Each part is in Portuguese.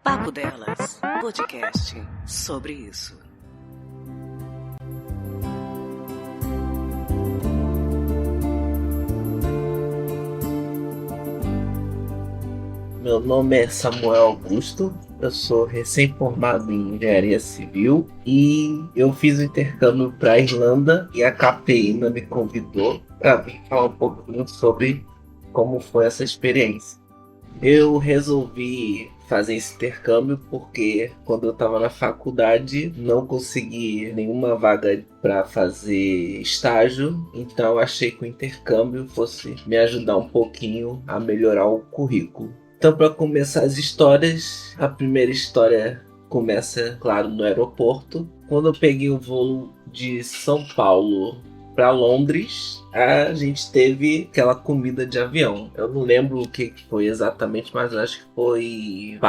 Papo Delas, podcast sobre isso. Meu nome é Samuel Augusto, eu sou recém-formado em Engenharia Civil e eu fiz o intercâmbio para a Irlanda e a Cafeína me convidou para vir falar um pouquinho sobre como foi essa experiência. Eu resolvi fazer esse intercâmbio porque quando eu estava na faculdade não consegui nenhuma vaga para fazer estágio, então achei que o intercâmbio fosse me ajudar um pouquinho a melhorar o currículo. Então, para começar as histórias, a primeira história começa, claro, no aeroporto. Quando eu peguei o voo de São Paulo para Londres, a gente teve aquela comida de avião. Eu não lembro o que foi exatamente, mas acho que foi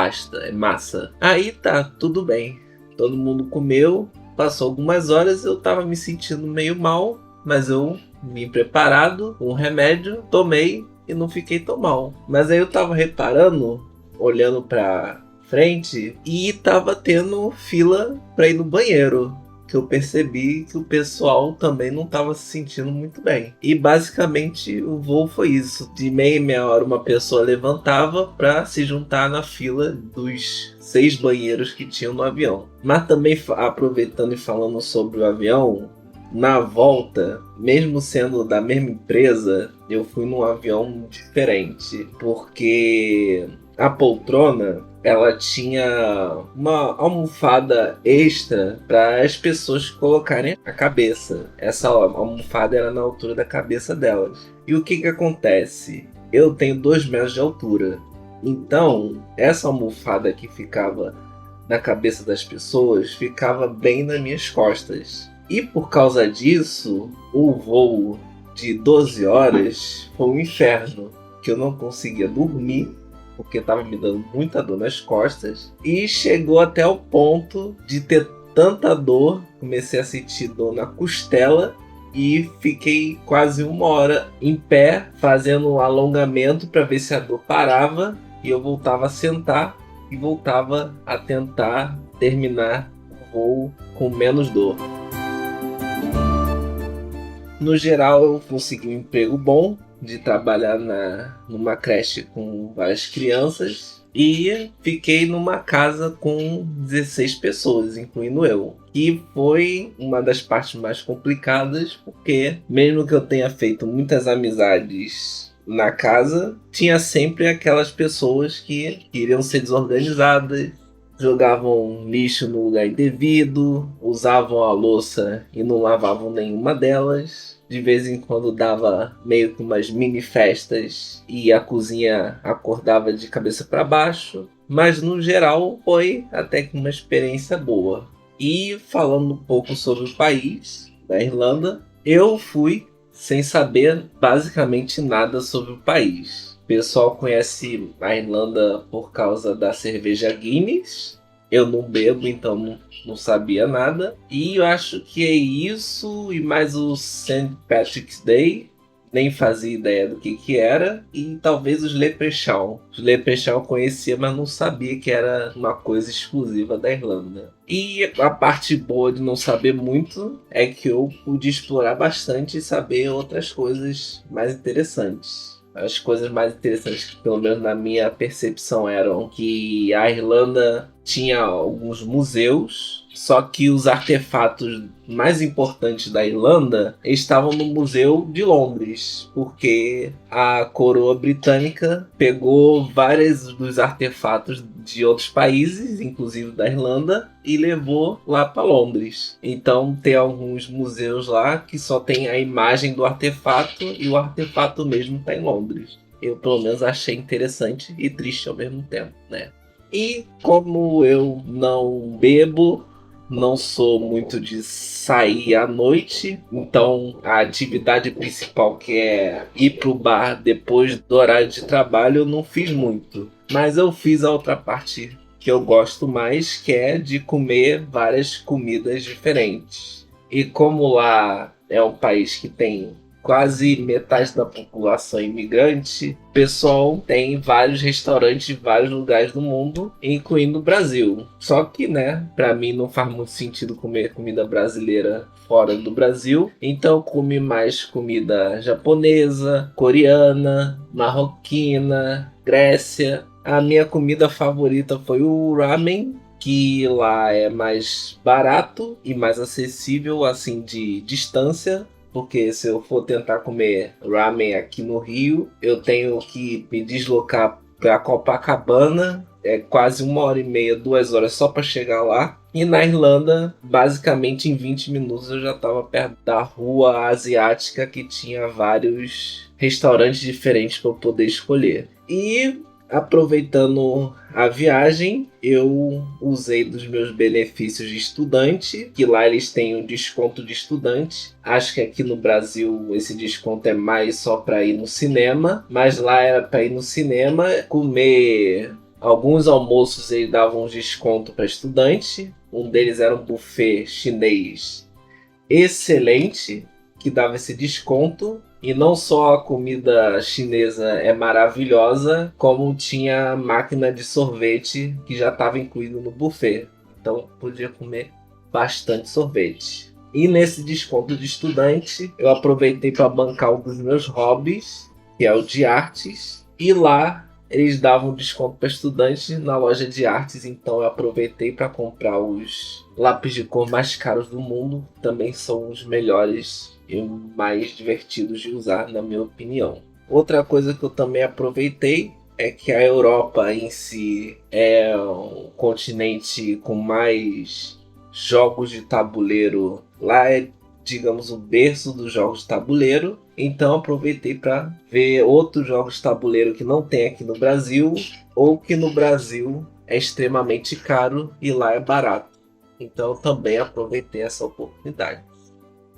massa. Aí tá, tudo bem. Todo mundo comeu, passou algumas horas, eu tava me sentindo meio mal, mas eu vim preparado, um remédio, tomei e não fiquei tão mal. Mas aí eu tava reparando, olhando pra frente, e tava tendo fila pra ir no banheiro. Que eu percebi que o pessoal também não estava se sentindo muito bem. E basicamente o voo foi isso. De meia em meia hora uma pessoa levantava para se juntar na fila dos 6 banheiros que tinham no avião. Mas também aproveitando e falando sobre o avião, na volta, mesmo sendo da mesma empresa, eu fui num avião diferente. Porque a poltrona, ela tinha uma almofada extra para as pessoas colocarem a cabeça. Essa almofada era na altura da cabeça delas. E o que acontece? Eu tenho 2 metros de altura. Então, essa almofada que ficava na cabeça das pessoas ficava bem nas minhas costas. E por causa disso, o voo de 12 horas foi um inferno, que eu não conseguia dormir, porque estava me dando muita dor nas costas, e chegou até o ponto de ter tanta dor, comecei a sentir dor na costela e fiquei quase 1 hora em pé fazendo um alongamento para ver se a dor parava, e eu voltava a sentar e voltava a tentar terminar o voo com menos dor. No geral, eu consegui um emprego bom de trabalhar numa creche com várias crianças e fiquei numa casa com 16 pessoas, incluindo eu. E foi uma das partes mais complicadas, porque mesmo que eu tenha feito muitas amizades na casa, tinha sempre aquelas pessoas que queriam ser desorganizadas, jogavam lixo no lugar indevido, usavam a louça e não lavavam nenhuma delas. De vez em quando dava meio que umas mini festas e a cozinha acordava de cabeça para baixo. Mas no geral foi até que uma experiência boa. E falando um pouco sobre o país, da Irlanda, eu fui sem saber basicamente nada sobre o país. O pessoal conhece a Irlanda por causa da cerveja Guinness. Eu não bebo, então não sabia nada. E eu acho que é isso e mais o St. Patrick's Day. Nem fazia ideia do que era. E talvez os Leprechaun. Os Leprechaun eu conhecia, mas não sabia que era uma coisa exclusiva da Irlanda. E a parte boa de não saber muito é que eu pude explorar bastante e saber outras coisas mais interessantes. As coisas mais interessantes, que pelo menos na minha percepção, eram que a Irlanda tinha alguns museus, só que os artefatos mais importantes da Irlanda estavam no Museu de Londres, porque a coroa britânica pegou vários dos artefatos de outros países, inclusive da Irlanda, e levou lá para Londres. Então tem alguns museus lá que só tem a imagem do artefato e o artefato mesmo está em Londres. Eu pelo menos achei interessante e triste ao mesmo tempo, né? E como eu não bebo, não sou muito de sair à noite, então a atividade principal, que é ir pro bar depois do horário de trabalho, eu não fiz muito. Mas eu fiz a outra parte que eu gosto mais, que é de comer várias comidas diferentes. E como lá é um país que tem quase metade da população imigrante, o pessoal tem vários restaurantes em vários lugares do mundo, incluindo o Brasil. Só que, né, pra mim não faz muito sentido comer comida brasileira fora do Brasil, então eu comi mais comida japonesa, coreana, marroquina, Grécia. A minha comida favorita foi o ramen, que lá é mais barato e mais acessível, assim, de distância. Porque se eu for tentar comer ramen aqui no Rio, eu tenho que me deslocar para Copacabana. É quase 1h30, 2 horas só para chegar lá. E na Irlanda, basicamente em 20 minutos eu já estava perto da rua asiática, que tinha vários restaurantes diferentes para eu poder escolher. E aproveitando a viagem, eu usei dos meus benefícios de estudante, que lá eles têm um desconto de estudante. Acho que aqui no Brasil esse desconto é mais só para ir no cinema, mas lá era para ir no cinema, comer. Alguns almoços eles davam um desconto para estudante. Um deles era um buffet chinês excelente, que dava esse desconto. E não só a comida chinesa é maravilhosa, como tinha máquina de sorvete que já estava incluído no buffet. Então podia comer bastante sorvete. E nesse desconto de estudante, eu aproveitei para bancar um dos meus hobbies, que é o de artes. E lá eles davam desconto para estudante na loja de artes, então eu aproveitei para comprar os lápis de cor mais caros do mundo. Também são os melhores e mais divertidos de usar, na minha opinião. Outra coisa que eu também aproveitei é que a Europa em si é um continente com mais jogos de tabuleiro. Lá é, digamos, o berço dos jogos de tabuleiro. Então aproveitei para ver outros jogos de tabuleiro que não tem aqui no Brasil, ou que no Brasil é extremamente caro e lá é barato. Então também aproveitei essa oportunidade.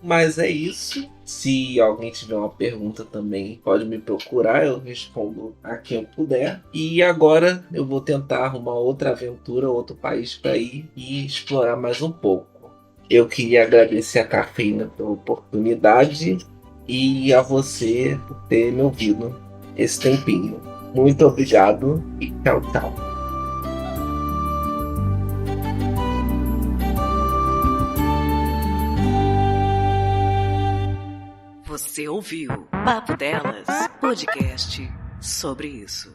Mas é isso. Se alguém tiver uma pergunta também, pode me procurar, eu respondo a quem eu puder. E agora eu vou tentar arrumar outra aventura, outro país para ir e explorar mais um pouco. Eu queria agradecer a Cafeína pela oportunidade e a você por ter me ouvido esse tempinho. Muito obrigado e tchau, tchau. Você ouviu Papo Delas, podcast sobre isso.